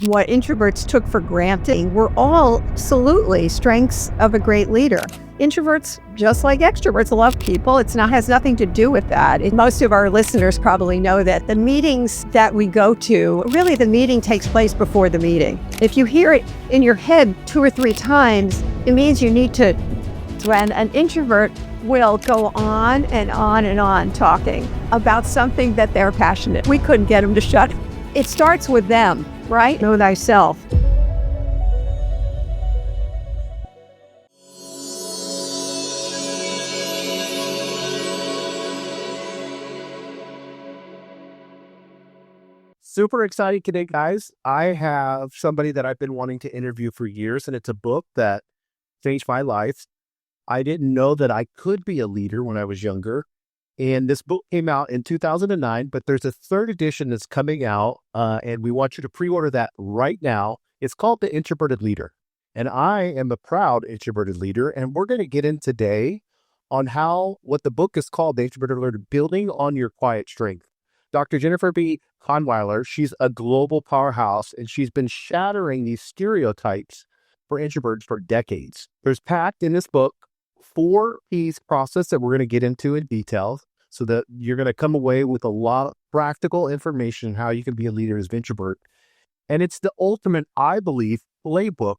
What introverts took for granted were all absolutely strengths of a great leader. Introverts, just like extroverts, love people. Has nothing to do with that. Most of our listeners probably know that the meetings that we go to, really the meeting takes place before the meeting. If you hear it in your head 2 or 3 times, it means you need to. When an introvert will go on and on and on talking about something that they're passionate. We couldn't get them to shut. It starts with them, right? Know thyself. Super exciting today, guys. I have somebody that I've been wanting to interview for years, and it's a book that changed my life. I didn't know that I could be a leader when I was younger. And this book came out in 2009, but there's a 3rd edition that's coming out, and we want you to pre-order that right now. It's called The Introverted Leader. And I am a proud introverted leader, and we're going to get in today on what the book is called, The Introverted Leader, Building on Your Quiet Strength. Dr. Jennifer B. Kahnweiler, she's a global powerhouse, and she's been shattering these stereotypes for introverts for decades. There's packed in this book 4 piece process that we're going to get into in detail so that you're going to come away with a lot of practical information on how you can be a leader as an introvert. And it's the ultimate, I believe, playbook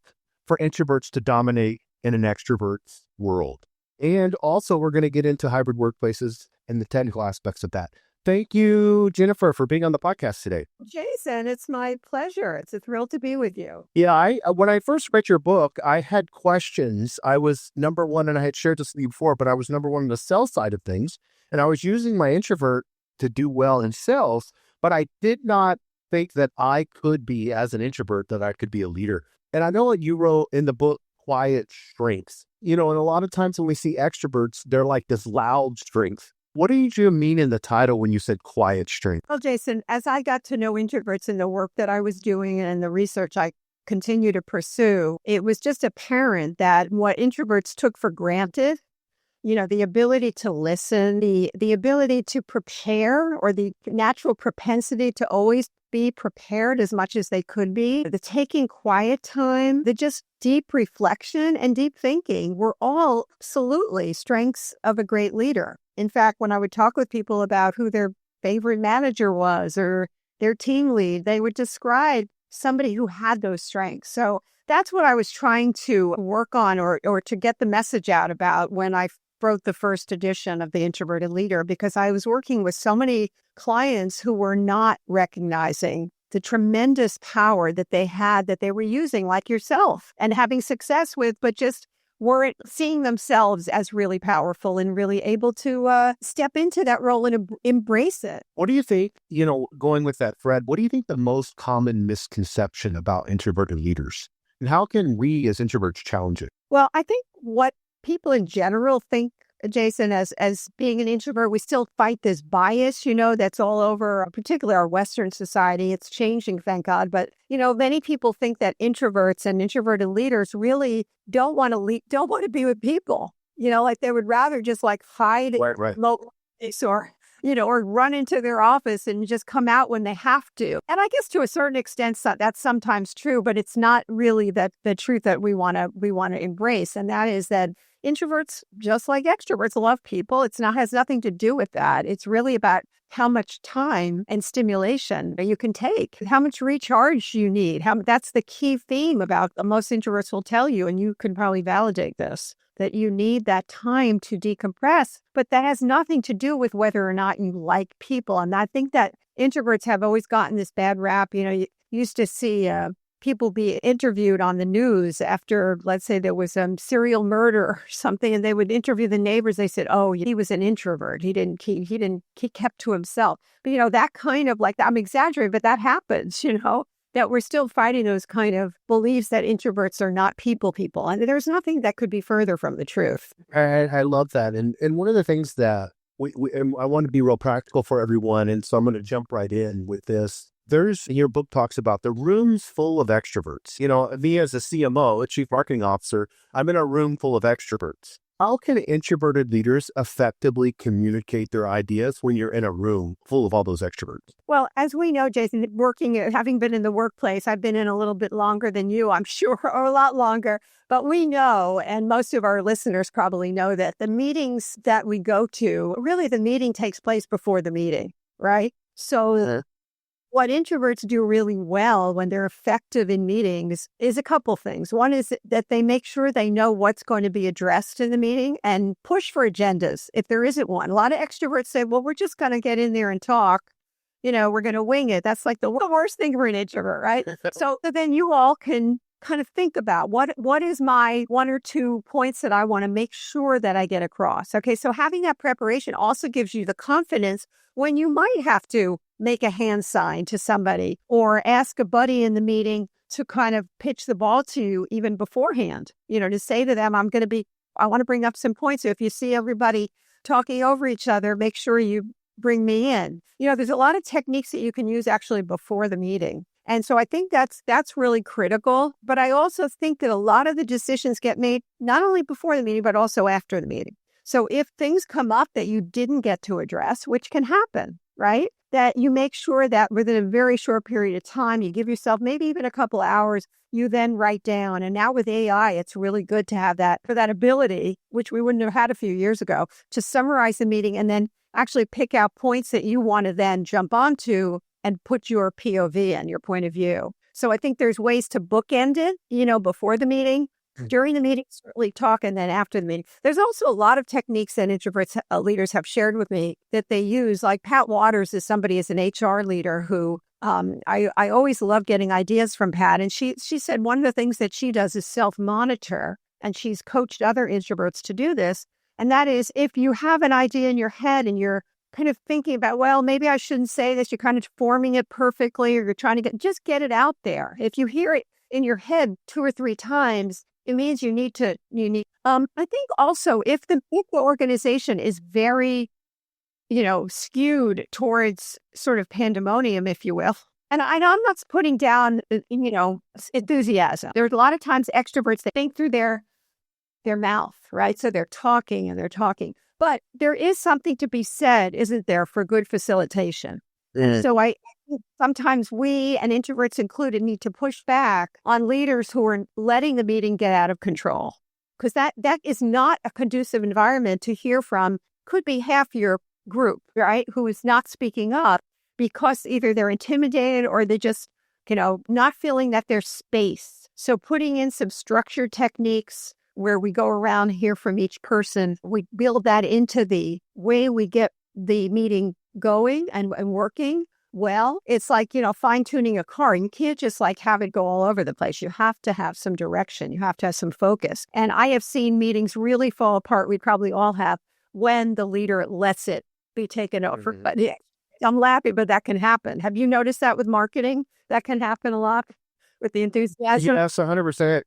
for introverts to dominate in an extrovert's world. And also, we're going to get into hybrid workplaces and the technical aspects of that. Thank you, Jennifer, for being on the podcast today. Jason, it's my pleasure. It's a thrill to be with you. Yeah, when I first read your book, I had questions. I was number one, and I had shared this with you before, but I was number one on the sales side of things. And I was using my introvert to do well in sales, but I did not think that I could be, as an introvert, that I could be a leader. And I know what you wrote in the book, Quiet Strengths. And a lot of times when we see extroverts, they're like this loud strength. What did you mean in the title when you said quiet strength? Well, Jason, as I got to know introverts in the work that I was doing and the research I continue to pursue, it was just apparent that what introverts took for granted, the ability to listen, the ability to prepare, or the natural propensity to always be prepared as much as they could be, the taking quiet time, the just deep reflection and deep thinking were all absolutely strengths of a great leader. In fact, when I would talk with people about who their favorite manager was or their team lead, they would describe somebody who had those strengths. So that's what I was trying to work on or to get the message out about when I wrote the 1st edition of The Introverted Leader, because I was working with so many clients who were not recognizing the tremendous power that they had, that they were using, like yourself, and having success with, but just weren't seeing themselves as really powerful and really able to step into that role and embrace it. What do you think, going with that thread, what do you think the most common misconception about introverted leaders? And how can we as introverts challenge it? Well, I think what people in general think, Jason, as being an introvert, we still fight this bias, that's all over, particularly our Western society. It's changing, thank God. But, many people think that introverts and introverted leaders really don't want to be with people. Like they would rather just hide Right. or run into their office and just come out when they have to. And I guess to a certain extent, that's sometimes true, but it's not really the truth that we want to embrace. And that is that introverts, just like extroverts, love people. Has nothing to do with that. It's really about how much time and stimulation you can take, how much recharge you need. That's the key theme about most introverts will tell you, and you can probably validate this, that you need that time to decompress, but that has nothing to do with whether or not you like people. And I think that introverts have always gotten this bad rap. You used to see people be interviewed on the news after, let's say, there was some serial murder or something, and they would interview the neighbors. They said, "Oh, he was an introvert. He kept to himself." But that kind of I'm exaggerating, but that happens. That we're still fighting those kind of beliefs that introverts are not people, and there's nothing that could be further from the truth. I love that, and one of the things that and I want to be real practical for everyone, and so I'm going to jump right in with this. Your book talks about the rooms full of extroverts. Me as a CMO, a chief marketing officer, I'm in a room full of extroverts. How can introverted leaders effectively communicate their ideas when you're in a room full of all those extroverts? Well, as we know, Jason, having been in the workplace, I've been in a little bit longer than you, I'm sure, or a lot longer. But we know, and most of our listeners probably know, that the meetings that we go to, really the meeting takes place before the meeting, right? So what introverts do really well when they're effective in meetings is a couple things. One is that they make sure they know what's going to be addressed in the meeting and push for agendas if there isn't one. A lot of extroverts say, well, we're just going to get in there and talk. We're going to wing it. That's like the worst thing for an introvert, right? So then you all can kind of think about what is my 1 or 2 points that I want to make sure that I get across. Okay, so having that preparation also gives you the confidence when you might have to make a hand sign to somebody or ask a buddy in the meeting to kind of pitch the ball to you even beforehand, to say to them, I want to bring up some points. So if you see everybody talking over each other, make sure you bring me in. There's a lot of techniques that you can use actually before the meeting. And so I think that's really critical. But I also think that a lot of the decisions get made not only before the meeting, but also after the meeting. So if things come up that you didn't get to address, which can happen, right? That you make sure that within a very short period of time, you give yourself maybe even a couple hours, you then write down. And now with AI, it's really good to have that ability, which we wouldn't have had a few years ago, to summarize the meeting and then actually pick out points that you want to then jump onto and put your POV in, your point of view. So I think there's ways to bookend it, before the meeting, during the meeting, certainly talk, and then after the meeting. There's also a lot of techniques that introverts leaders have shared with me that they use. Like Pat Waters is somebody as an HR leader who I always love getting ideas from Pat. And she said one of the things that she does is self-monitor, and she's coached other introverts to do this. And that is, if you have an idea in your head and you're kind of thinking about, well, maybe I shouldn't say this, you're kind of forming it perfectly, or you're trying to just get it out there. If you hear it in your head 2 or 3 times, it means you need. I think also if the organization is very, skewed towards sort of pandemonium, if you will. And I'm not putting down, enthusiasm. There's a lot of times extroverts, they think through their mouth, right? So they're talking and they're talking. But there is something to be said, isn't there, for good facilitation? So sometimes we, and introverts included, need to push back on leaders who are letting the meeting get out of control. Because that is not a conducive environment to hear from, could be half your group, right, who is not speaking up because either they're intimidated or they just, not feeling that there's space. So putting in some structured techniques where we go around, hear from each person, we build that into the way we get the meeting going and working well. It's like, fine-tuning a car. You can't just have it go all over the place. You have to have some direction. You have to have some focus. And I have seen meetings really fall apart. We probably all have, when the leader lets it be taken over. But yeah, I'm laughing, but that can happen. Have you noticed that with marketing? That can happen a lot with the enthusiasm. Yes, 100%.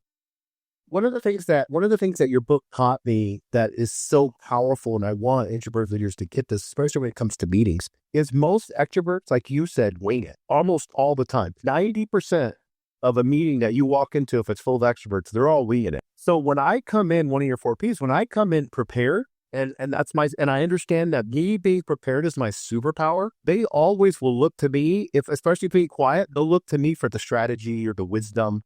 One of the things that your book taught me that is so powerful, and I want introvert leaders to get this, especially when it comes to meetings, is most extroverts, like you said, wing it almost all the time. 90% of a meeting that you walk into, if it's full of extroverts, they're all winging it. So when I come in, one of your 4 Ps, when I come in prepared, and I understand that me being prepared is my superpower, they always will look to me, especially being quiet, they'll look to me for the strategy or the wisdom.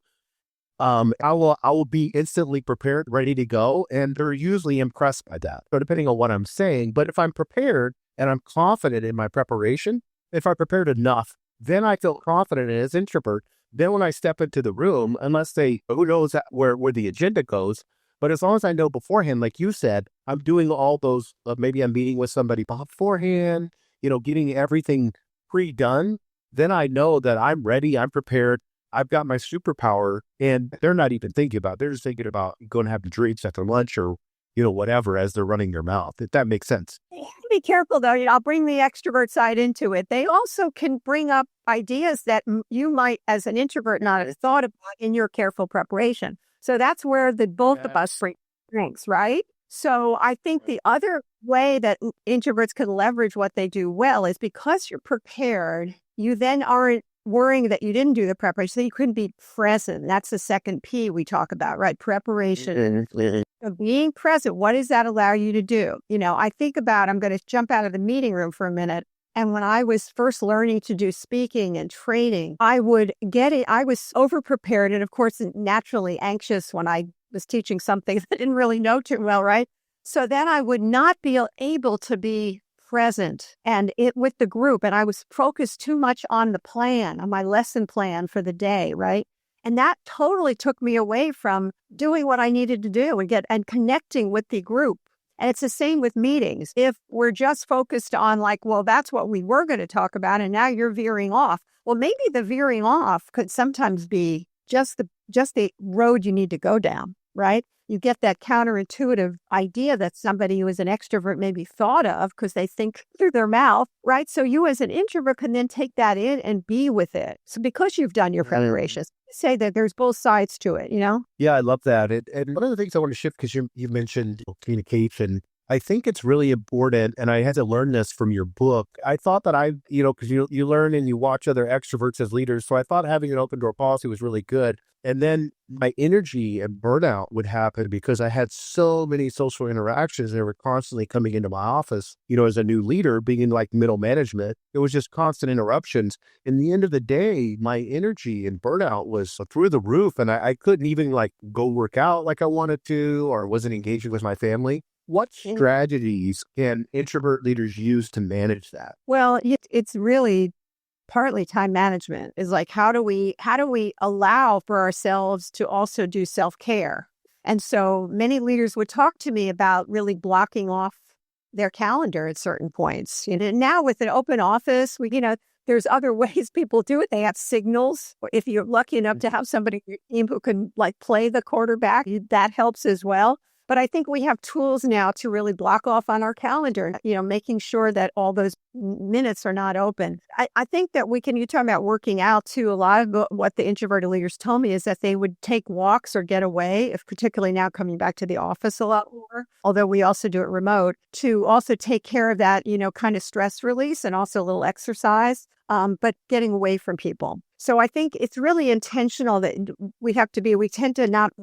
I will be instantly prepared, ready to go, and they're usually impressed by that. So depending on what I'm saying, but if I'm prepared and I'm confident in my preparation, if I prepared enough, then I feel confident as an introvert. Then when I step into the room, unless who knows where the agenda goes, but as long as I know beforehand, like you said, I'm doing all those, maybe I'm meeting with somebody beforehand, getting everything pre-done, then I know that I'm ready, I'm prepared. I've got my superpower, and they're not even thinking about it. They're just thinking about going to have the drinks after lunch or, whatever, as they're running their mouth, if that makes sense. Be careful, though. I'll bring the extrovert side into it. They also can bring up ideas that you might, as an introvert, not have thought about in your careful preparation. So that's where both of us bring strengths, right? So I think the other way that introverts can leverage what they do well is because you're prepared, you then aren't worrying that you didn't do the preparation, so you couldn't be present. That's the second P we talk about, right? Preparation. So being present, what does that allow you to do? I think about, I'm going to jump out of the meeting room for a minute. And when I was first learning to do speaking and training, I would get it. I was over-prepared and, of course, naturally anxious when I was teaching something that I didn't really know too well, right? So then I would not be able to be present and with the group. And I was focused too much on the plan, on my lesson plan for the day, right? And that totally took me away from doing what I needed to do and connecting with the group. And it's the same with meetings. If we're just focused on well, that's what we were going to talk about, and now you're veering off. Well, maybe the veering off could sometimes be just the road you need to go down, right? You get that counterintuitive idea that somebody who is an extrovert maybe thought of because they think through their mouth, right? So you as an introvert can then take that in and be with it. So because you've done your preparations, say that there's both sides to it, Yeah, I love that. And one of the things I want to shift, because you mentioned communication, I think it's really important, and I had to learn this from your book. I thought that because you learn and you watch other extroverts as leaders, so I thought having an open door policy was really good. And then my energy and burnout would happen because I had so many social interactions. They were constantly coming into my office, as a new leader, being in middle management. It was just constant interruptions. In the end of the day, my energy and burnout was through the roof, and I couldn't even go work out like I wanted to, or wasn't engaging with my family. What strategies can introvert leaders use to manage that? Well, it's really partly time management. Is how do we allow for ourselves to also do self-care? And so many leaders would talk to me about really blocking off their calendar at certain points. Now with an open office, there's other ways people do it. They have signals. If you're lucky enough to have somebody in your team who can play the quarterback, that helps as well. But I think we have tools now to really block off on our calendar, making sure that all those minutes are not open. I think that you talk about working out too. A lot of what the introverted leaders told me is that they would take walks or get away, particularly now coming back to the office a lot more, although we also do it remote, to also take care of that, kind of stress release and also a little exercise, but getting away from people. So I think it's really intentional that we tend to not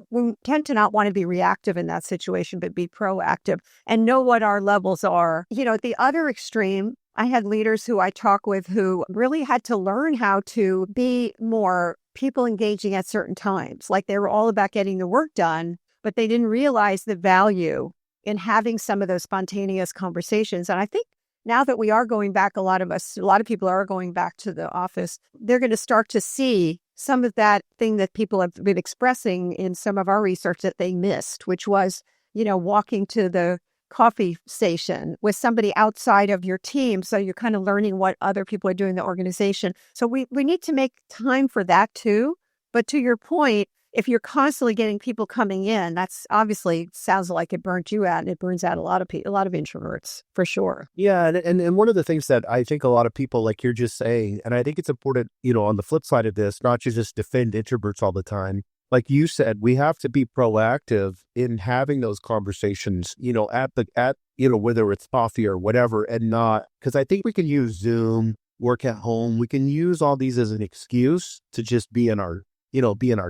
want to be reactive in that situation, but be proactive and know what our levels are. At the other extreme, I had leaders who I talk with who really had to learn how to be more people engaging at certain times. They were all about getting the work done, but they didn't realize the value in having some of those spontaneous conversations. And I think now that we are going back, a lot of people are going back to the office, they're going to start to see some of that thing that people have been expressing in some of our research that they missed, which was, walking to the coffee station with somebody outside of your team. So you're kind of learning what other people are doing in the organization. So we need to make time for that too. But to your point, if you're constantly getting people coming in, that's obviously sounds like it burnt you out, and it burns out a lot of introverts for sure. Yeah. And one of the things that I think a lot of people, like you're just saying, and I think it's important, on the flip side of this, not to just defend introverts all the time. Like you said, we have to be proactive in having those conversations, whether it's coffee or whatever, and not, because I think we can use Zoom, work at home. We can use all these as an excuse to just be in our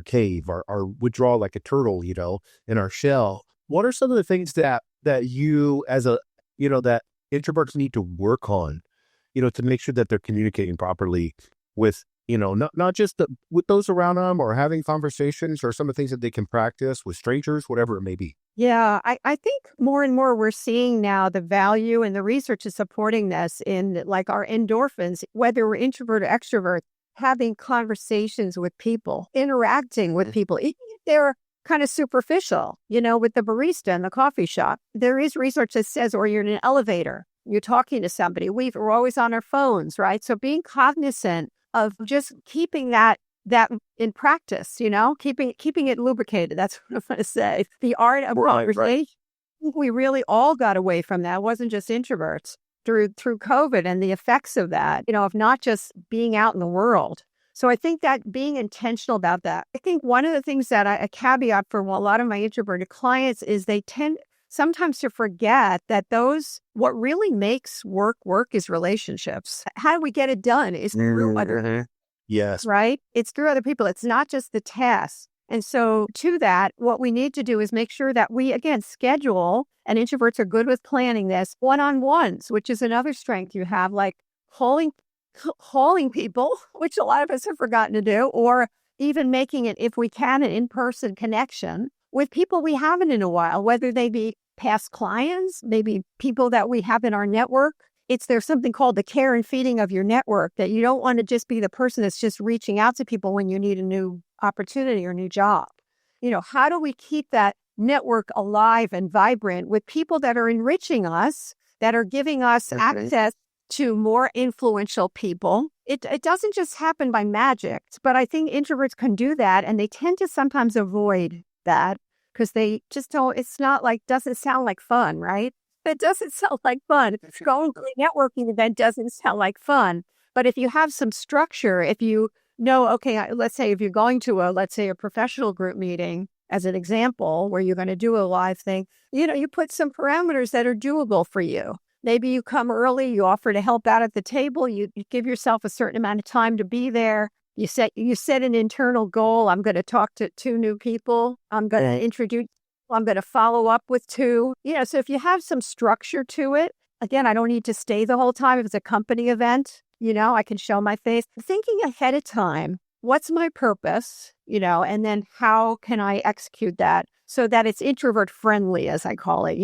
cave or withdraw like a turtle, in our shell. What are some of the things that you as that introverts need to work on, to make sure that they're communicating properly with, not just with those around them, or having conversations, or some of the things that they can practice with strangers, whatever it may be? Yeah, I think more and more we're seeing now the value, and the research is supporting this in our endorphins, whether we're introvert or extrovert, having conversations with people, interacting with people, even if they're kind of superficial, with the barista in the coffee shop. There is research that says, or you're in an elevator, you're talking to somebody. We're always on our phones, right? So being cognizant of just keeping that in practice, keeping it lubricated. That's what I'm going to say. The art of conversation. Right. We really all got away from that. It wasn't just introverts. Through COVID and the effects of that, of not just being out in the world. So I think that being intentional about that. I think one of the things that a caveat for a lot of my introverted clients is they tend sometimes to forget that what really makes work is relationships. How do we get it done is through other Yes. right? It's through other people. It's not just the task. And so to that, what we need to do is make sure that we, again, schedule, and introverts are good with planning this, one-on-ones, which is another strength you have, like calling people, which a lot of us have forgotten to do, or even making it, if we can, an in-person connection with people we haven't in a while, whether they be past clients, maybe people that we have in our network. There's something called the care and feeding of your network, that you don't want to just be the person that's just reaching out to people when you need a new opportunity or new job. How do we keep that network alive and vibrant with people that are enriching us, that are giving us access to more influential people? It doesn't just happen by magic, but I think introverts can do that, and they tend to sometimes avoid that because they just don't, doesn't sound like fun, right? It doesn't sound like fun. Going to a networking event doesn't sound like fun. But if you have some structure, if you know, okay, let's say if you're going to a professional group meeting, as an example, where you're going to do a live thing, you put some parameters that are doable for you. Maybe you come early, you offer to help out at the table, you give yourself a certain amount of time to be there. You set an internal goal. I'm going to talk to 2 new people. I'm going to introduce, I'm going to follow up with 2. So if you have some structure to it, again, I don't need to stay the whole time. If it's a company event, I can show my face. Thinking ahead of time, what's my purpose, and then how can I execute that so that it's introvert-friendly, as I call it,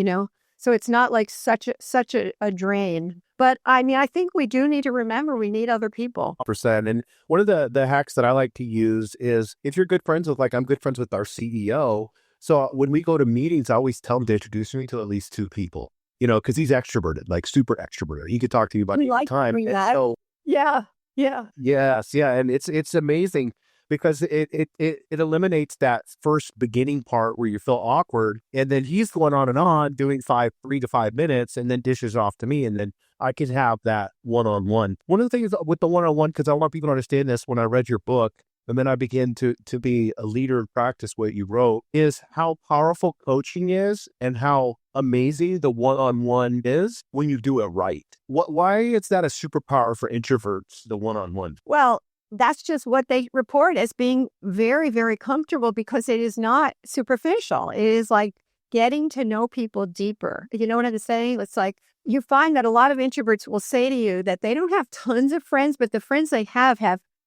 So it's not like such a drain. But I think we do need to remember we need other people. Percent. And one of the hacks that I like to use is, if you're good friends with, I'm good friends with our CEO. So when we go to meetings, I always tell him to introduce me to at least 2 people, because he's extroverted, like super extroverted. He could talk to you about any time. So, yeah. Yes. Yeah. And it's amazing because it eliminates that first beginning part where you feel awkward. And then he's going on doing 3 to 5 minutes, and then dishes off to me. And then I can have that one-on-one. One of the things with the one-on-one, because I want people to understand this, when I read your book, and then I begin to be a leader and practice what you wrote, is how powerful coaching is and how amazing the one-on-one is when you do it right. Why is that a superpower for introverts, the one-on-one? Well, that's just what they report as being very, very comfortable, because it is not superficial. It is like getting to know people deeper. You know what I'm saying? It's like you find that a lot of introverts will say to you that they don't have tons of friends, but the friends they have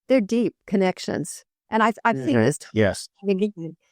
they're deep connections. And I think this. Yes.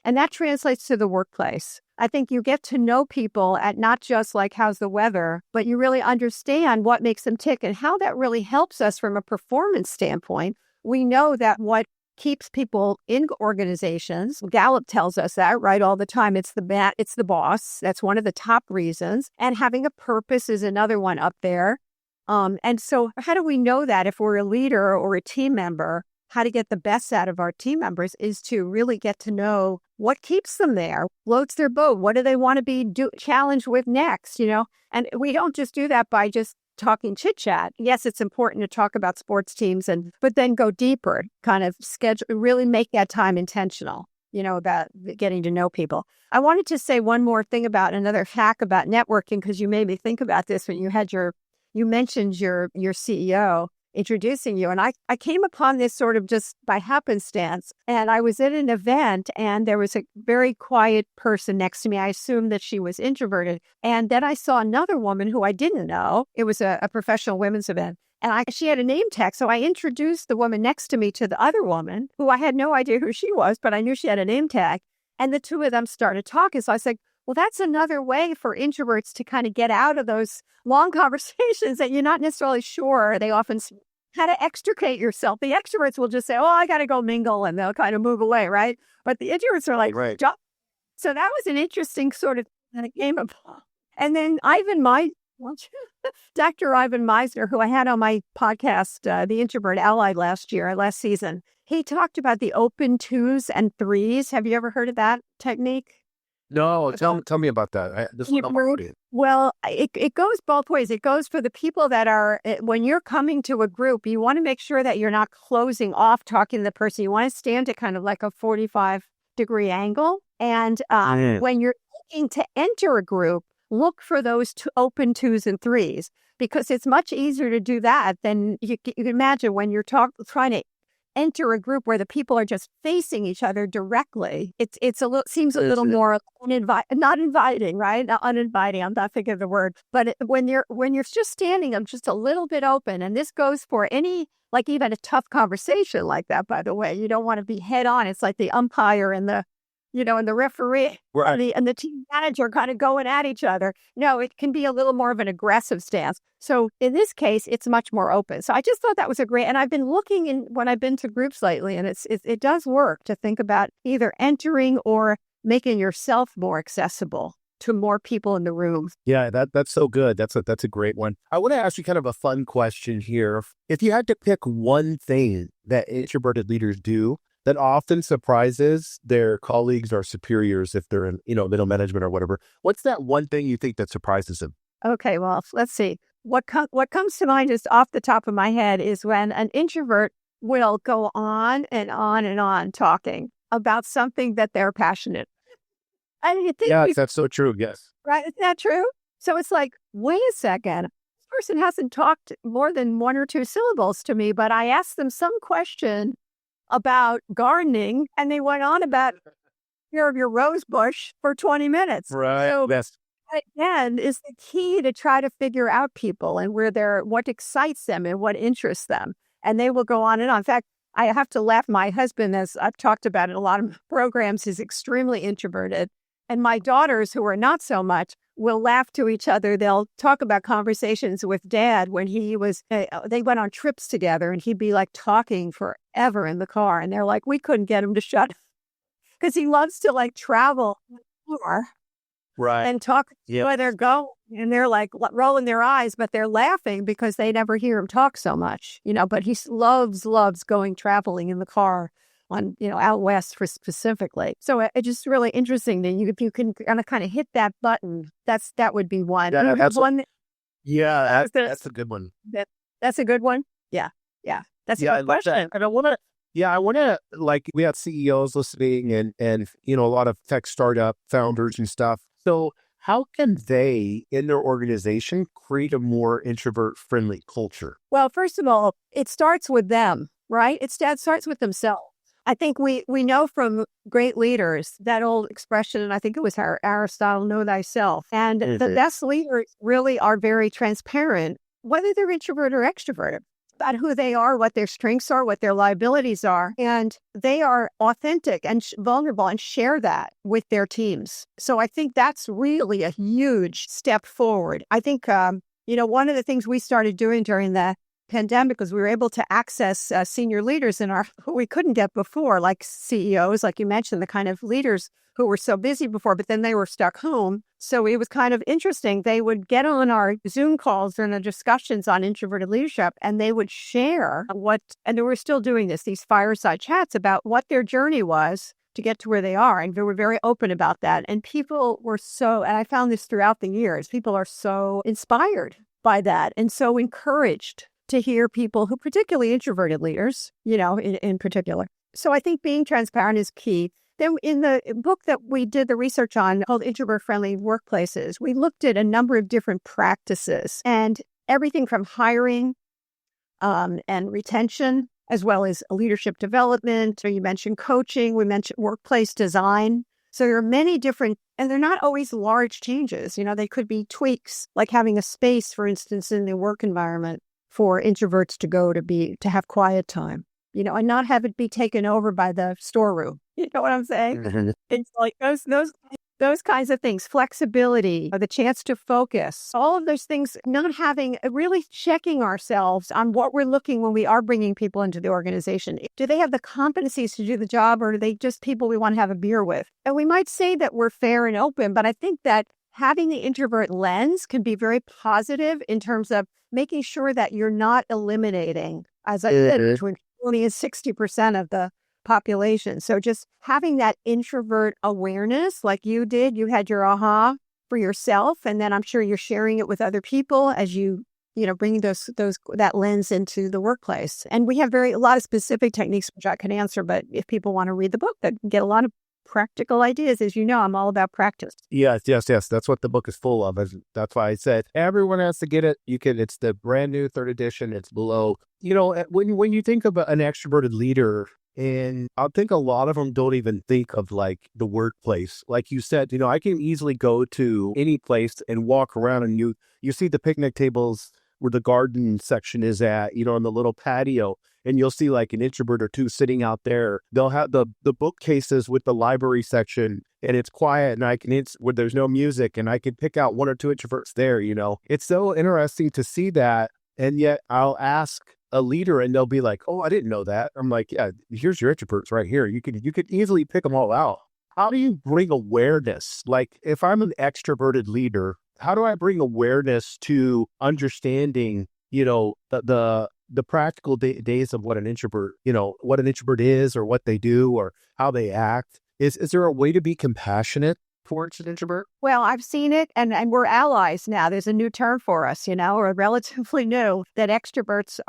And that translates to the workplace. I think you get to know people at not just like, how's the weather, but you really understand what makes them tick and how that really helps us from a performance standpoint. We know that what keeps people in organizations, Gallup tells us that, right, all the time. It's the boss. That's one of the top reasons. And having a purpose is another one up there. And so how do we know that if we're a leader or a team member? How to get the best out of our team members is to really get to know what keeps them there, floats their boat. What do they want to be challenged with next? And we don't just do that by just talking chit chat. Yes, it's important to talk about sports teams, but then go deeper, kind of schedule, really make that time intentional, about getting to know people. I wanted to say one more thing about another hack about networking, because you made me think about this when you mentioned your CEO introducing you. And I came upon this sort of just by happenstance. And I was at an event and there was a very quiet person next to me. I assumed that she was introverted. And then I saw another woman who I didn't know. It was a professional women's event. And she had a name tag. So I introduced the woman next to me to the other woman, who I had no idea who she was, but I knew she had a name tag. And the 2 of them started talking. So I said, well, that's another way for introverts to kind of get out of those long conversations that you're not necessarily sure. They often how to extricate yourself. The extroverts will just say, oh, I got to go mingle, and they'll kind of move away, right? But the introverts are like, right. Jump. So that was an interesting sort of that it came upon. And then Dr. Ivan Meisner, who I had on my podcast, The Introvert Ally last season, he talked about the open 2s and 3s. Have you ever heard of that technique? No, tell me about that. Well, it goes both ways. It goes for the people that are, when you're coming to a group, you want to make sure that you're not closing off talking to the person. You want to stand at kind of like a 45-degree angle. And when you're looking to enter a group, look for those open 2s and 3s, because it's much easier to do that than you can imagine when you're trying to enter a group where the people are just facing each other directly, it's a little seems a little more not inviting, right? Not uninviting. I'm not thinking of the word, but when you're just standing, I'm just a little bit open, and this goes for any, like even a tough conversation like that. By the way, you don't want to be head on. It's like the umpire and the and the referee and the team manager kind of going at each other. No, it can be a little more of an aggressive stance. So in this case, it's much more open. So I just thought that was a great, and I've been looking when I've been to groups lately, and it does work to think about either entering or making yourself more accessible to more people in the room. Yeah, that's so good. That's a great one. I want to ask you kind of a fun question here. If you had to pick one thing that introverted leaders do that often surprises their colleagues or superiors, if they're in, middle management or whatever, what's that one thing you think that surprises them? Okay, well, let's see. What comes to mind just off the top of my head is when an introvert will go on and on and on talking about something that they're passionate. And you think, that's so true. Yes. Right? Isn't that true? So it's like, wait a second. This person hasn't talked more than one or two syllables to me, but I asked them some question about gardening, and they went on about care of your rose bush for 20 minutes. Right. So Yes. again, is the key to try to figure out people and what excites them and what interests them. And they will go on and on. In fact, I have to laugh. My husband, as I've talked about in a lot of programs, is extremely introverted. And my daughters, who are not so much, will laugh to each other. They'll talk about conversations with Dad when he was, they went on trips together, and he'd be like talking forever in the car. And they're like, we couldn't get him to shut up because he loves to like travel more. Right. And talk where they're going. And they're like rolling their eyes, but they're laughing because they never hear him talk so much, but he loves going traveling in the car on, out west for specifically. So it's just really interesting that if you can kind of hit that button, that would be one. That's one. That's a good one. That's a good one. Yeah. That's a good question. And I want to, like, we have CEOs listening and a lot of tech startup founders and stuff. So how can they, in their organization, create a more introvert-friendly culture? Well, first of all, it starts with them, right? It starts with themselves. I think we know from great leaders that old expression, and I think it was Aristotle, know thyself. And the best leaders really are very transparent, whether they're introvert or extroverted, about who they are, what their strengths are, what their liabilities are. And they are authentic and vulnerable and share that with their teams. So I think that's really a huge step forward. I think, one of the things we started doing during the pandemic was we were able to access senior leaders who we couldn't get before, like CEOs, like you mentioned, the kind of leaders who were so busy before, but then they were stuck home. So it was kind of interesting. They would get on our Zoom calls and the discussions on introverted leadership, and they would share and they were still doing these fireside chats about what their journey was to get to where they are. And they were very open about that. And people were and I found this throughout the years, people are so inspired by that and so encouraged to hear people who, particularly introverted leaders, in particular. So I think being transparent is key. Then in the book that we did the research on called Introvert-Friendly Workplaces, we looked at a number of different practices and everything from hiring and retention, as well as leadership development. So you mentioned coaching, we mentioned workplace design. So there are many different, and they're not always large changes. They could be tweaks, like having a space, for instance, in the work environment for introverts to go to have quiet time, and not have it be taken over by the storeroom. You know what I'm saying? Mm-hmm. It's like those kinds of things, flexibility, the chance to focus, all of those things, not having, really checking ourselves on what we're looking when we are bringing people into the organization. Do they have the competencies to do the job, or are they just people we want to have a beer with? And we might say that we're fair and open, but I think that having the introvert lens can be very positive in terms of making sure that you're not eliminating, as I said, between 20 and 60% of the population. So just having that introvert awareness like you did, you had your aha for yourself, and then I'm sure you're sharing it with other people as you bring that lens into the workplace. And we have a lot of specific techniques which I can answer, but if people want to read the book, they can get a lot of practical ideas. As you know, I'm all about practice. Yes. That's what the book is full of. That's why I said everyone has to get it. It's the brand new third edition. It's below. When you think of an extroverted leader, and I think a lot of them don't even think of like the workplace. Like you said, I can easily go to any place and walk around, and you see the picnic tables where the garden section is at, on the little patio, and you'll see like an introvert or two sitting out there. They'll have the bookcases with the library section, and it's quiet, and where there's no music, and I can pick out one or two introverts there. It's so interesting to see that. And yet I'll ask a leader and they'll be like, "Oh, I didn't know that." I'm like, "Yeah, here's your introverts right here. You could easily pick them all out." How do you bring awareness? Like if I'm an extroverted leader, how do I bring awareness to understanding, the practical days of what an introvert is, or what they do, or how they act? Is there a way to be compassionate towards an introvert? Well, I've seen it, and we're allies now. There's a new term for us, or relatively new, that extroverts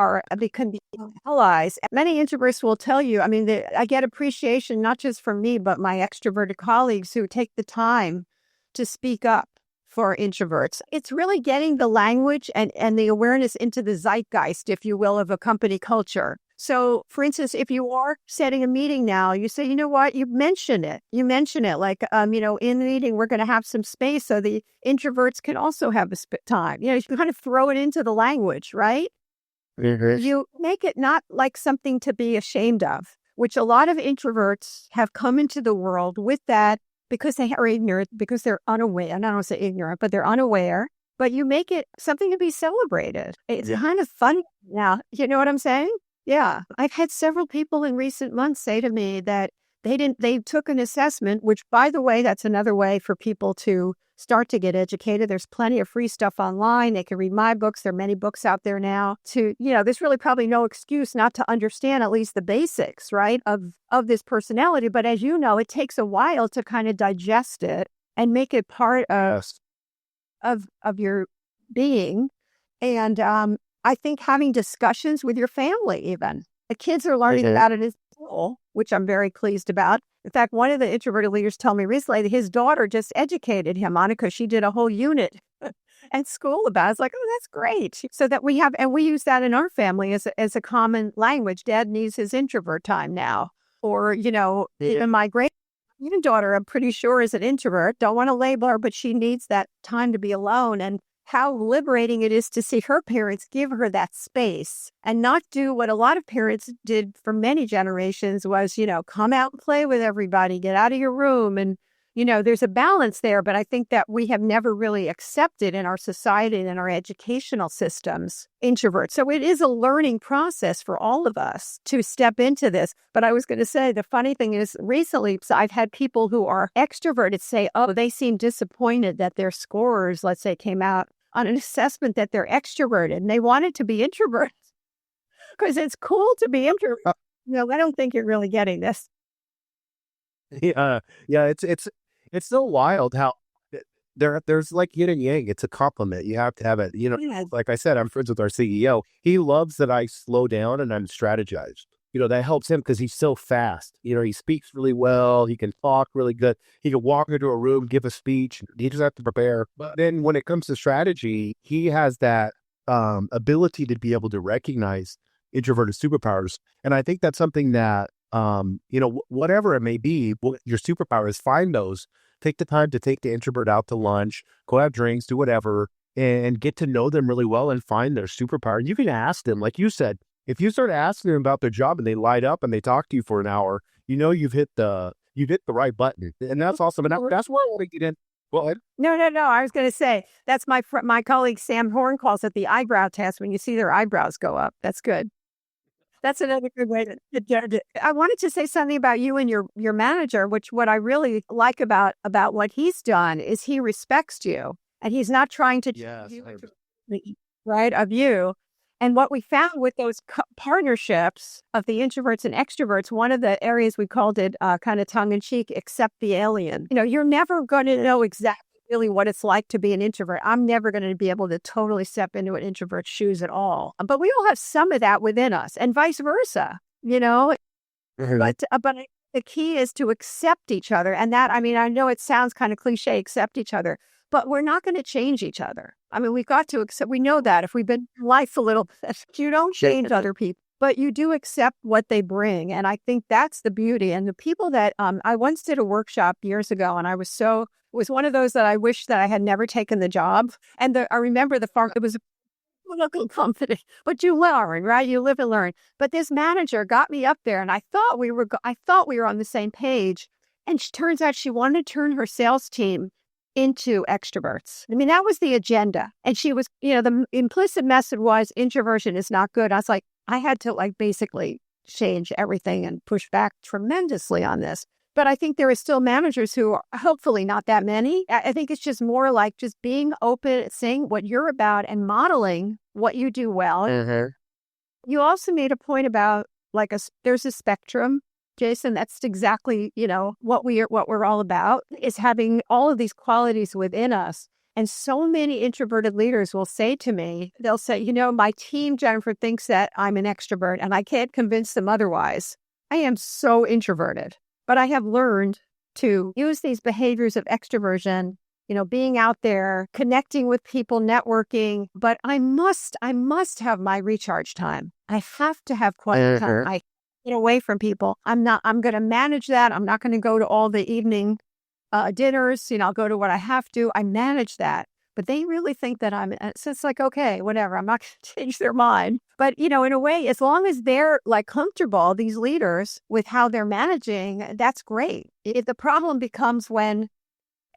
can be allies. Many introverts will tell you, I get appreciation not just from me, but my extroverted colleagues who take the time to speak up for introverts. It's really getting the language and the awareness into the zeitgeist, if you will, of a company culture. So, for instance, if you are setting a meeting now, you say, you know what, you mention it like, in the meeting, we're going to have some space so the introverts can also have time. You kind of throw it into the language, right? Mm-hmm. You make it not like something to be ashamed of, which a lot of introverts have come into the world with that because they are ignorant, because they're unaware. And I don't want to say ignorant, but they're unaware. But you make it something to be celebrated. It's kind of fun now. You know what I'm saying? Yeah. I've had several people in recent months say to me that they took an assessment, which, by the way, that's another way for people to start to get educated. There's plenty of free stuff online. They can read my books. There are many books out there now there's really probably no excuse not to understand at least the basics, right, of this personality. But as you know, it takes a while to kind of digest it and make it part of your being. And I think having discussions with your family, even the kids are learning about it in school, which I'm very pleased about. In fact, one of the introverted leaders told me recently that his daughter just educated him on it because she did a whole unit at school about it. It's like, oh, that's great. So that we use that in our family as a common language. Dad needs his introvert time now. Or, even my granddaughter, I'm pretty sure, is an introvert. Don't want to label her, but she needs that time to be alone. And how liberating it is to see her parents give her that space and not do what a lot of parents did for many generations was, come out and play with everybody, get out of your room. And, there's a balance there. But I think that we have never really accepted in our society and in our educational systems introverts. So it is a learning process for all of us to step into this. But I was going to say, the funny thing is recently I've had people who are extroverted say, oh, they seem disappointed that their scores, let's say, came out on an assessment that they're extroverted and they wanted to be introverts because it's cool to be introverted. I don't think you're really getting this. Yeah. It's so wild how there's like yin and yang. It's a compliment. You have to have it. Like I said, I'm friends with our CEO. He loves that I slow down and I'm strategized. That helps him because he's so fast. He speaks really well. He can talk really good. He can walk into a room, give a speech. He doesn't have to prepare. But then when it comes to strategy, he has that ability to be able to recognize introverted superpowers. And I think that's something that, whatever it may be, your superpowers, find those. Take the time to take the introvert out to lunch, go have drinks, do whatever, and get to know them really well and find their superpower. You can ask them, like you said, if you start asking them about their job and they light up and they talk to you for an hour, you've hit the right button, and that's awesome. And that's where I want to get in. Well, no. I was going to say that's my colleague Sam Horn calls it the eyebrow test. When you see their eyebrows go up, that's good. That's another good way to judge it. I wanted to say something about you and your manager, which what I really like about what he's done is he respects you and he's not trying to right of you. And what we found with those partnerships of the introverts and extroverts, one of the areas we called it kind of tongue in cheek, accept the alien. You're never going to know exactly really what it's like to be an introvert. I'm never going to be able to totally step into an introvert's shoes at all. But we all have some of that within us and vice versa, Mm-hmm. But I the key is to accept each other. And that, I mean, I know it sounds kind of cliche, accept each other, but we're not going to change each other. I mean, we've got to accept, we know that if we've been in life a little bit, you don't change other people, but you do accept what they bring. And I think that's the beauty. And the people that, I once did a workshop years ago, and it was one of those that I wish that I had never taken the job. And I remember it was a political company, but you learn, right? You live and learn. But this manager got me up there, and I thought we were on the same page. And turns out she wanted to turn her sales team into extroverts. I mean, that was the agenda. And she was, the implicit message was introversion is not good. I was like, I had to basically change everything and push back tremendously on this. But I think there are still managers who are hopefully not that many. I think it's just more like just being open, saying what you're about and modeling what you do well. Mm-hmm. You also made a point about there's a spectrum, Jason. That's exactly, what we're all about is having all of these qualities within us. And so many introverted leaders will say to me, they'll say, my team, Jennifer, thinks that I'm an extrovert and I can't convince them otherwise. I am so introverted. But I have learned to use these behaviors of extroversion, being out there, connecting with people, networking. But I must have my recharge time. I have to have quiet time. I get away from people. I'm going to manage that. I'm not going to go to all the evening dinners. I'll go to what I have to. I manage that. But they really think that so it's like, okay, whatever. I'm not going to change their mind. But, in a way, as long as they're comfortable, these leaders, with how they're managing, that's great. The problem becomes when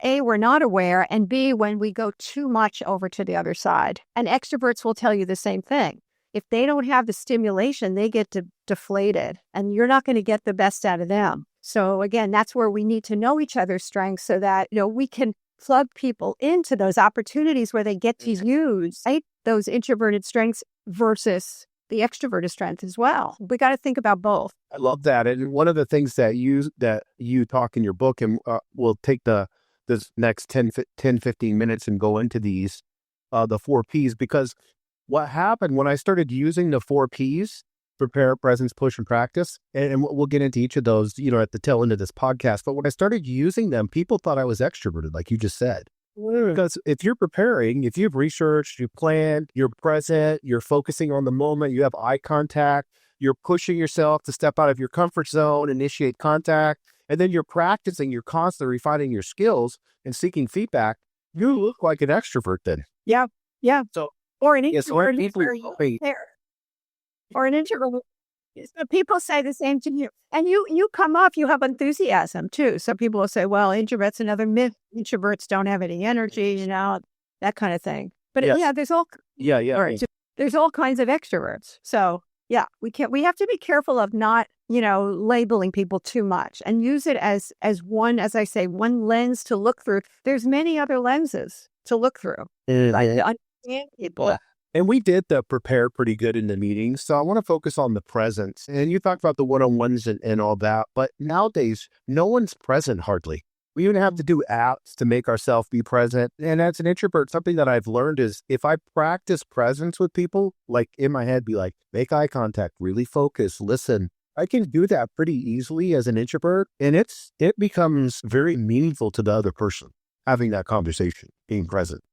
A, we're not aware, and B, when we go too much over to the other side. And extroverts will tell you the same thing. If they don't have the stimulation, they get deflated, and you're not going to get the best out of them. So again, that's where we need to know each other's strengths so that, we can plug people into those opportunities where they get to use those introverted strengths versus the extroverted strength as well. We got to think about both. I love that. And one of the things that you talk in your book, and we'll take this next 10, 15 minutes and go into these, the 4 Ps, because what happened when I started using the 4 Ps, prepare, presence, push, and practice, and we'll get into each of those, at the tail end of this podcast. But when I started using them, people thought I was extroverted, like you just said. Because if you're preparing, if you've researched, you planned, you're present, you're focusing on the moment, you have eye contact, you're pushing yourself to step out of your comfort zone, initiate contact, and then you're practicing, you're constantly refining your skills and seeking feedback, you look like an extrovert then. Yeah. Yeah. So, or an introvert. Or an introvert. So people say the same to you. And you come off, you have enthusiasm too. So people will say, well, introvert's another myth. Introverts don't have any energy, that kind of thing. But there's all there's all kinds of extroverts. So we have to be careful of not, labeling people too much and use it as one, as I say, one lens to look through. There's many other lenses to look through. I understand people. And we did the prepare pretty good in the meetings. So I want to focus on the presence. And you talked about the one-on-ones and all that. But nowadays, no one's present hardly. We even have to do apps to make ourselves be present. And as an introvert, something that I've learned is if I practice presence with people, like in my head, be like, make eye contact, really focus, listen. I can do that pretty easily as an introvert. And it becomes very meaningful to the other person, having that conversation, being present.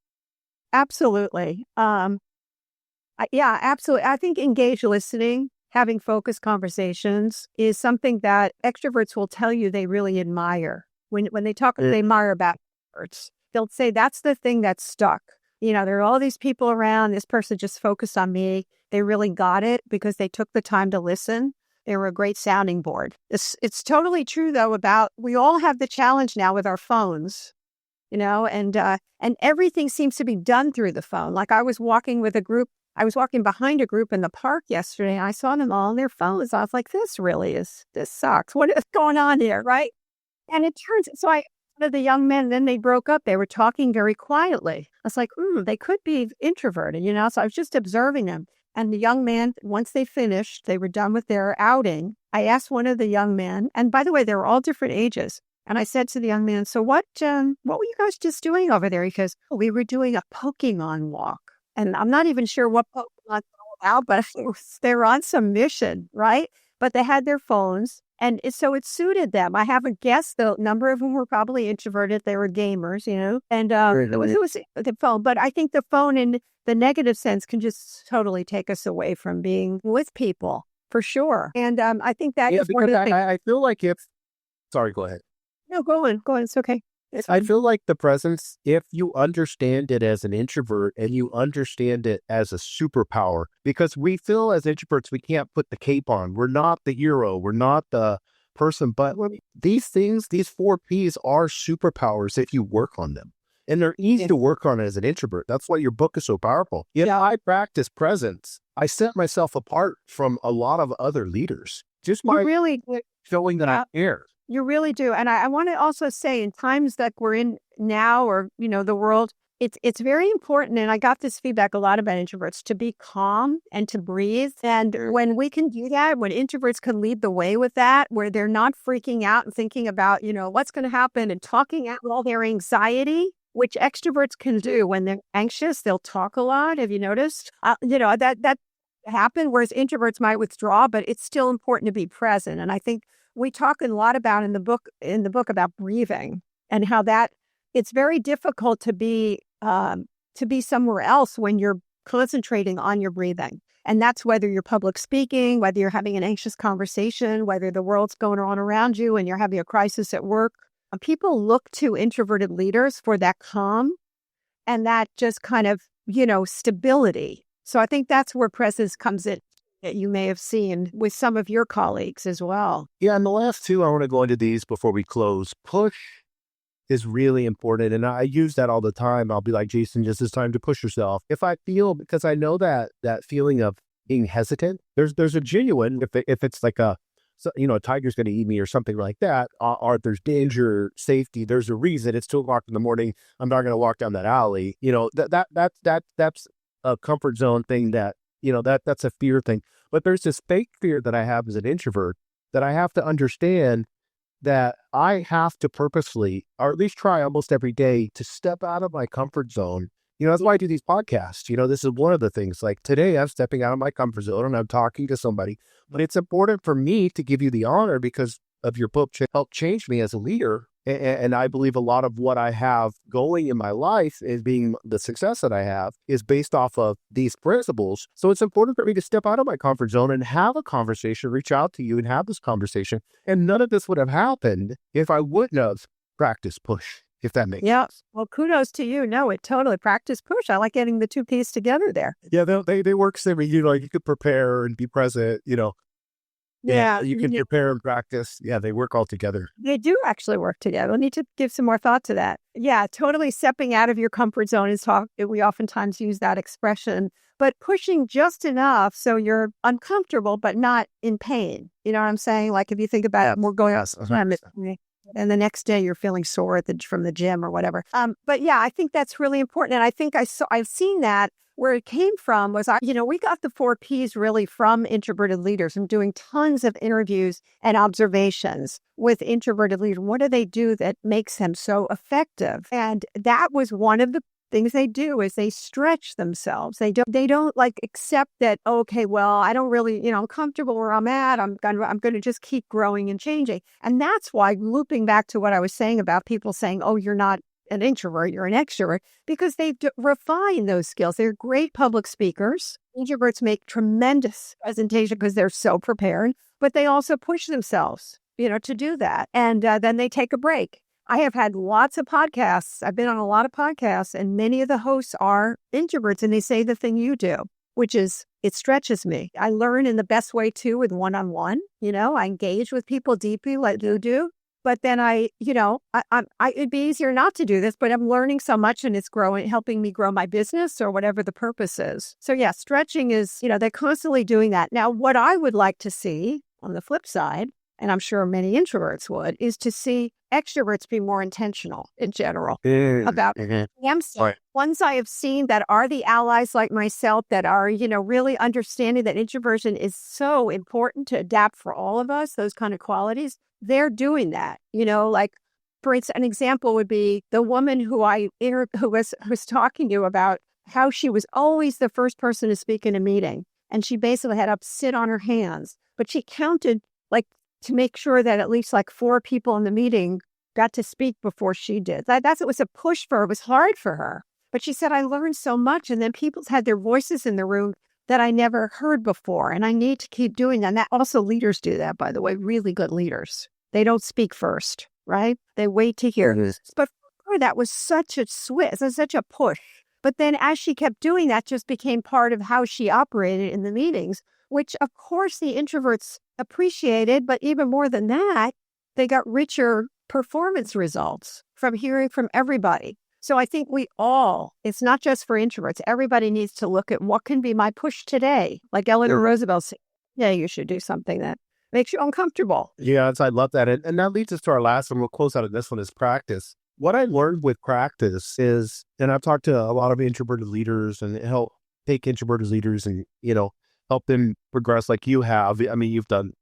Absolutely. Absolutely. I think engaged listening, having focused conversations is something that extroverts will tell you they really admire. When they talk, they admire about extroverts. They'll say, that's the thing that's stuck. There are all these people around. This person just focused on me. They really got it because they took the time to listen. They were a great sounding board. It's totally true, though, we all have the challenge now with our phones, and everything seems to be done through the phone. Like I was walking behind a group in the park yesterday, and I saw them all on their phones. I was like, this sucks. What is going on here, right? And it turns, one of the young men, then they broke up. They were talking very quietly. I was like, they could be introverted, so I was just observing them. And the young man, once they finished, they were done with their outing. I asked one of the young men, and by the way, they were all different ages. And I said to the young man, so what were you guys just doing over there? He goes, we were doing a Pokemon walk. And I'm not even sure what Pokemon's all about, but they were on some mission, right? but they had their phones. And so it suited them. I haven't guessed. The number of them were probably introverted. They were gamers, and it was the phone. But I think the phone in the negative sense can just totally take us away from being with people, for sure. And I think that is one of the things. I feel like sorry, go ahead. No, go on. It's okay. I feel like the presence, if you understand it as an introvert and you understand it as a superpower, because we feel as introverts, we can't put the cape on. We're not the hero. We're not the person. But these things, these 4 Ps are superpowers if you work on them. And they're easy to work on as an introvert. That's why your book is so powerful. If I practice presence, I set myself apart from a lot of other leaders. Just by showing that I care. You really do. And I want to also say, in times that we're in now, or, the world, it's very important. And I got this feedback a lot about introverts, to be calm and to breathe. And when we can do that, when introverts can lead the way with that, where they're not freaking out and thinking about, what's going to happen and talking out all their anxiety, which extroverts can do when they're anxious, they'll talk a lot. Have you noticed? That happen, whereas introverts might withdraw, but it's still important to be present. And I think we talk a lot about in the book about breathing, and how that it's very difficult to be somewhere else when you're concentrating on your breathing. And that's whether you're public speaking, whether you're having an anxious conversation, whether the world's going on around you and you're having a crisis at work. People look to introverted leaders for that calm and that just kind of, stability. So I think that's where presence comes in, that you may have seen with some of your colleagues as well. Yeah, and the last 2, I want to go into these before we close. Push is really important. And I use that all the time. I'll be like, Jason, just it's time to push yourself. If I feel, because I know that feeling of being hesitant, there's a genuine, if it's like a tiger's going to eat me or something like that, or there's danger, safety, there's a reason. It's 2:00 in the morning. I'm not going to walk down that alley. That's a comfort zone thing that, that's a fear thing. But there's this fake fear that I have as an introvert that I have to understand that I have to purposely, or at least try almost every day, to step out of my comfort zone. That's why I do these podcasts. This is one of the things. Like today, I'm stepping out of my comfort zone and I'm talking to somebody. But it's important for me to give you the honor because of your book helped change me as a leader. And I believe a lot of what I have going in my life is being the success that I have is based off of these principles. So it's important for me to step out of my comfort zone and have a conversation, reach out to you and have this conversation. And none of this would have happened if I wouldn't have practiced push, if that makes sense. Well, kudos to you. No, it totally practice push. I like getting the 2 Ps together there. Yeah, they work similar. You could prepare and be present, Yeah, you can prepare and practice. Yeah, they work all together. They do actually work together. We need to give some more thought to that. Yeah, totally stepping out of your comfort zone is we oftentimes use that expression, but pushing just enough so you're uncomfortable but not in pain. You know what I'm saying? Like if you think about it, we're going out and the next day you're feeling sore from the gym or whatever. But yeah, I think that's really important. And I think I've seen that. Where it came from was, we got the 4 Ps really from introverted leaders. I'm doing tons of interviews and observations with introverted leaders. What do they do that makes them so effective? And that was one of the things they do is they stretch themselves. They don't like accept that, okay, well, I don't really, I'm comfortable where I'm at. I'm going to just keep growing and changing. And that's why, looping back to what I was saying about people saying, oh, you're not an introvert, you're an extrovert, because they've refined those skills. They're great public speakers. Introverts make tremendous presentation because they're so prepared, but they also push themselves, to do that. And then they take a break. I have had lots of podcasts. I've been on a lot of podcasts, and many of the hosts are introverts, and they say the thing you do, which is it stretches me. I learn in the best way too with one-on-one. I engage with people deeply like you do. But then it'd be easier not to do this, but I'm learning so much and it's helping me grow my business or whatever the purpose is. So yeah, stretching is, they're constantly doing that. Now, what I would like to see on the flip side, and I'm sure many introverts would, is to see extroverts be more intentional in general about right. Ones I have seen that are the allies like myself that are, really understanding that introversion is so important to adapt for all of us, those kind of qualities. They're doing that, like, for instance, an example would be the woman who was talking to you about how she was always the first person to speak in a meeting. And she basically had to sit on her hands. but she counted like to make sure that at least like 4 people in the meeting got to speak before she did. It was a push for her. It was hard for her. But she said, I learned so much. And then people had their voices in the room that I never heard before. And I need to keep doing that. And that also leaders do that, by the way, really good leaders. They don't speak first, right? They wait to hear. But for her, that was such a switch, such a push. But then as she kept doing that, just became part of how she operated in the meetings, which of course the introverts appreciated. But even more than that, they got richer performance results from hearing from everybody. So I think it's not just for introverts. Everybody needs to look at what can be my push today. Like Eleanor Roosevelt said, yeah, you should do something that makes you uncomfortable. Yes, I love that. And that leads us to our last one. We'll close out of this one is practice. What I learned with practice is, and I've talked to a lot of introverted leaders and help take introverted leaders and, help them progress like you have. I mean, you've done,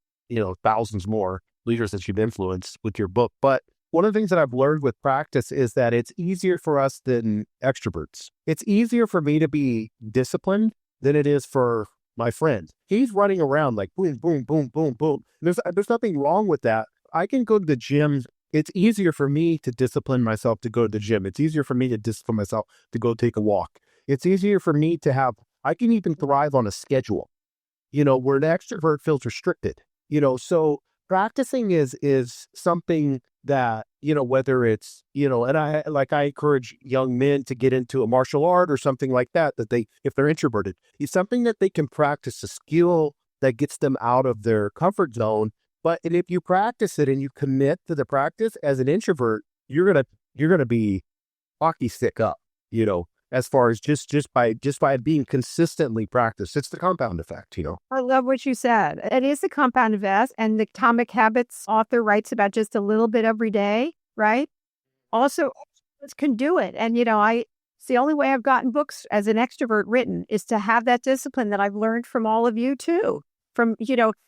thousands more leaders that you've influenced with your book. But one of the things that I've learned with practice is that it's easier for us than extroverts. It's easier for me to be disciplined than it is for my friend. He's running around like boom, boom, boom, boom, boom. There's nothing wrong with that. I can go to the gym. It's easier for me to discipline myself to go to the gym. It's easier for me to discipline myself to go take a walk. It's easier for me I can even thrive on a schedule, where an extrovert feels restricted, so practicing is something that, whether it's, and I encourage young men to get into a martial art or something like that, if they're introverted, it's something that they can practice, a skill that gets them out of their comfort zone. But if you practice it and you commit to the practice as an introvert, you're going to be hockey stick up, as far as just by being consistently practiced. It's the compound effect, I love what you said. It is the compound effect, and the Atomic Habits author writes about just a little bit every day, right? Also, extroverts can do it. And, it's the only way I've gotten books as an extrovert written is to have that discipline that I've learned from all of you too, from,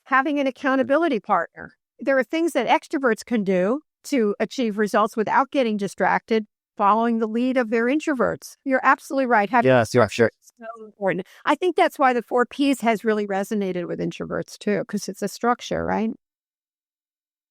having an accountability partner. There are things that extroverts can do to achieve results without getting distracted, following the lead of their introverts. You're absolutely right. Yes, you're sure. So important. I think that's why the 4 Ps has really resonated with introverts too, because it's a structure, right?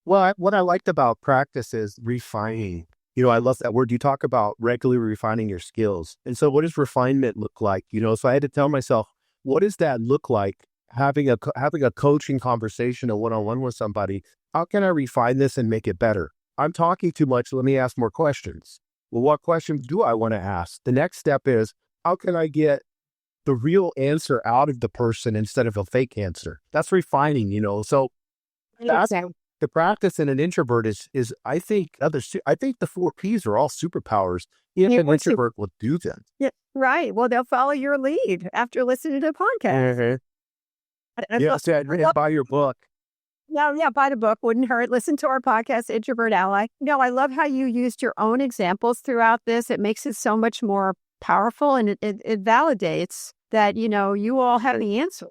Well, what I liked about practice is refining. I love that word. You talk about regularly refining your skills. And so what does refinement look like? So I had to tell myself, what does that look like? Having a coaching conversation, a one-on-one with somebody. How can I refine this and make it better? I'm talking too much. Let me ask more questions. Well, what questions do I want to ask? The next step is, how can I get the real answer out of the person instead of a fake answer? That's refining, So that's the practice in an introvert is I think the 4 Ps are all superpowers. If an introvert will do them. Yeah, right. Well, they'll follow your lead after listening to the podcast. Yes, I'd buy your book. Yeah, buy the book. Wouldn't hurt. Listen to our podcast, Introvert Ally. I love how you used your own examples throughout this. It makes it so much more powerful, and it validates that, you all have the answer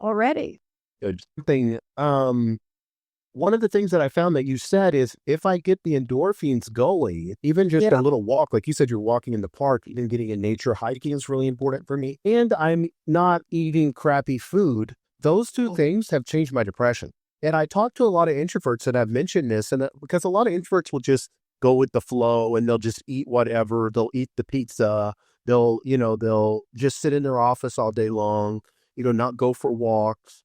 already. Good thing. One of the things that I found that you said is if I get the endorphins going, even just a little walk, like you said, you're walking in the park, even getting in nature, hiking is really important for me. And I'm not eating crappy food. Those 2 things have changed my depression. And I talk to a lot of introverts and I've mentioned this, and because a lot of introverts will just go with the flow and they'll just eat whatever. They'll eat the pizza. They'll just sit in their office all day long, not go for walks,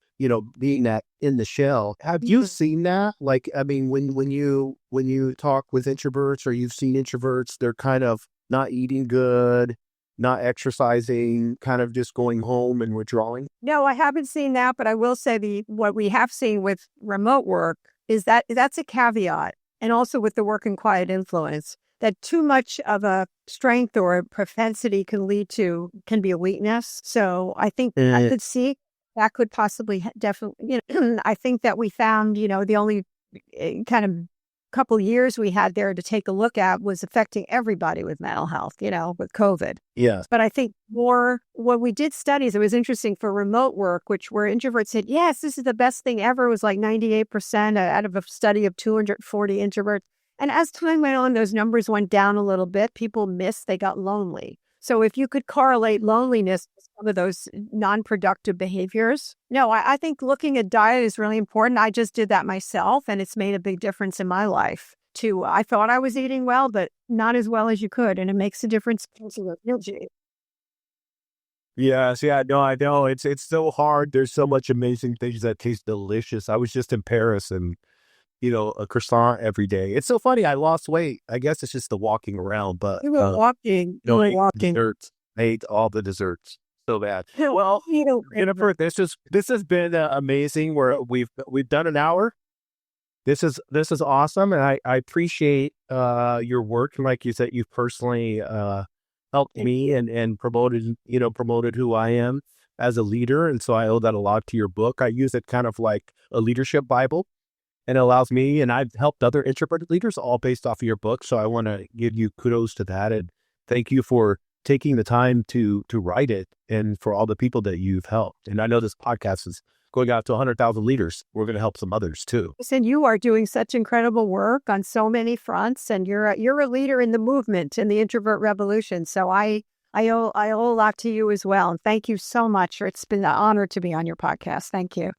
being that in the shell. Have you seen that? Like, I mean, when you talk with introverts or you've seen introverts, they're kind of not eating good, not exercising, kind of just going home and withdrawing? No, I haven't seen that, but I will say what we have seen with remote work is that's a caveat. And also with the work and quiet influence, that too much of a strength or a propensity can be a weakness. So I think I could see that could possibly definitely, I think that we found, the only kind of couple years we had there to take a look at was affecting everybody with mental health, with COVID. Yes. But I think more when we did studies, it was interesting for remote work, where introverts said, yes, this is the best thing ever. It was like 98% out of a study of 240 introverts. And as time went on, those numbers went down a little bit. People they got lonely. So if you could correlate loneliness with some of those non-productive behaviors. No, I think looking at diet is really important. I just did that myself, and it's made a big difference in my life too. I thought I was eating well, but not as well as you could, and it makes a difference in your energy. Yes, yeah, no, I know. It's so hard. There's so much amazing things that taste delicious. I was just in Paris and, a croissant every day. It's so funny. I lost weight. I guess it's just the walking around, but You were walking. You were I ate walking. desserts. I ate all the desserts. So bad. Well, You know, Jennifer, this has been amazing. We've done an hour. This is awesome, and I appreciate your work. And like you said, you've personally helped me and promoted who I am as a leader, and so I owe that a lot to your book. I use it kind of like a leadership Bible, and it allows me, and I've helped other introverted leaders all based off of your book. So I want to give you kudos to that, and thank you for taking the time to write it, and for all the people that you've helped. And I know this podcast is going out to 100,000 leaders. We're going to help some others too. and you are doing such incredible work on so many fronts, and you're a leader in the movement, in the introvert revolution. So I owe a lot to you as well. And thank you so much. It's been an honor to be on your podcast. Thank you.